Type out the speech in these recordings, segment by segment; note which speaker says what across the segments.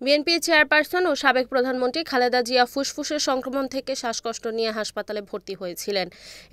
Speaker 1: BNP chairperson ও সাবেক প্রধানমন্ত্রী খালেদা জিয়া ফুসফুসের সংক্রমণ থেকে শ্বাসকষ্ট নিয়ে হাসপাতালে ভর্তি হয়েছিলেন।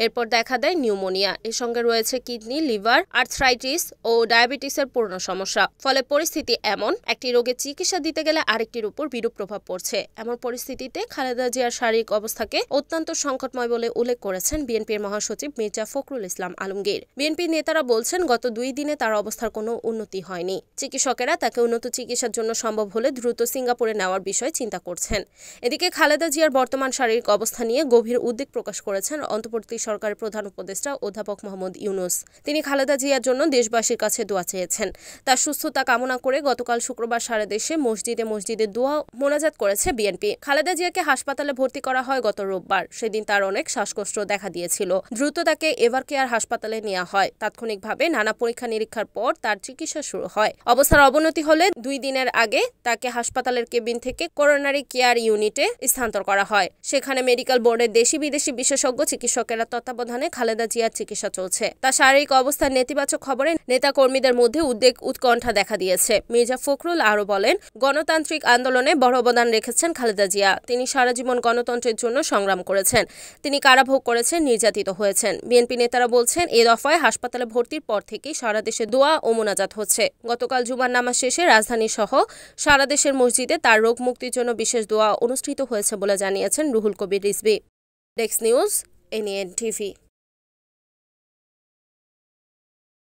Speaker 1: এরপর দেখা দেয় নিউমোনিয়া। এর সঙ্গে রয়েছে কিডনি, লিভার, আর্থ্রাইটিস ও ডায়াবেটিসের পূর্ণ সমস্যা। ফলে পরিস্থিতি এমন, একটি রোগের চিকিৎসা দিতে গেলে আরেকটির উপর বিরূপ প্রভাব পড়ছে। এমন পরিস্থিতিতে খালেদা জিয়ার শারীরিক অবস্থাকে অত্যন্ত সংকটময় বলে উল্লেখ করেছেন বিএনপির মহাসচিব মির্জা ফখরুল ইসলাম আলমগীর। বিএনপি নেতারা বলছেন, গত 2 দিনে তার অবস্থার কোনো উন্নতি হয়নি। চিকিৎসকেরা তাকে উন্নত চিকিৎসার জন্য সম্ভব হলে দ্রুত সিঙ্গাপুরে নেওয়ার বিষয়ে চিন্তা করছেন। এদিকে খালেদা জিয়ার বর্তমান শারীরিক অবস্থা নিয়ে গভীর উদ্বেগ প্রকাশ করেছেন অন্তর্বর্তী সরকারের প্রধান উপদেষ্টা অধ্যাপক মোহাম্মদ ইউনূস। তিনি খালেদা জিয়ার জন্য দেশবাসীর কাছে দোয়া চেয়েছেন। তার সুস্থতা কামনা করে গতকাল শুক্রবার সারা দেশে মসজিদে মসজিদে দোয়া মোনাজাত করেছে বিএনপি। খালেদা জিয়াকে হাসপাতালে ভর্তি করা হয় গত রোববার। সেদিন তার অনেক শ্বাসকষ্ট দেখা দিয়েছিল। দ্রুত তাকে এভারকেয়ার হাসপাতালে নেওয়া হয়। তাৎক্ষণিকভাবে নানা পরীক্ষা নিরীক্ষার পর তার চিকিৎসা শুরু হয়। অবস্থার অবনতি হলে 2 দিনের আগে তাকে হাসপাতালের কেবিন থেকে করোনারি কেয়ার ইউনিটে স্থানান্তর করা হয়। সেখানে মেডিকেল বোর্ডের দেশি বিদেশি বিশেষজ্ঞ চিকিৎসকেরা তত্ত্বাবধানে খালেদা জিয়ার চিকিৎসা চলছে। তার শারীরিক অবস্থার নেতিবাচক খবরে নেতাকর্মীদের মধ্যে উদ্বেগ উৎকণ্ঠা দেখা দিয়েছে। মির্জা ফখরুল আরও বলেন, গণতান্ত্রিক আন্দোলনে বড় অবদান রেখেছেন খালেদা জিয়া। তিনি সারা জীবন গণতন্ত্রের জন্য সংগ্রাম করেছেন। তিনি কারাভোগ করেছেন, নির্যাতিত হয়েছেন। বিএনপি নেতারা বলছেন, এ দফায় হাসপাতালে ভর্তির পর থেকেই সারা দেশে দোয়া ও মোনাজাত হচ্ছে। গতকাল জুমার নামাজ শেষে রাজধানী সহ সারা দেশের মসজিদে তার রোগ মুক্তির জন্য বিশেষ দোয়া অনুষ্ঠিত হয়েছে বলে জানিয়েছেন Ruhul Kabir Rizvi. Desk news, NN TV.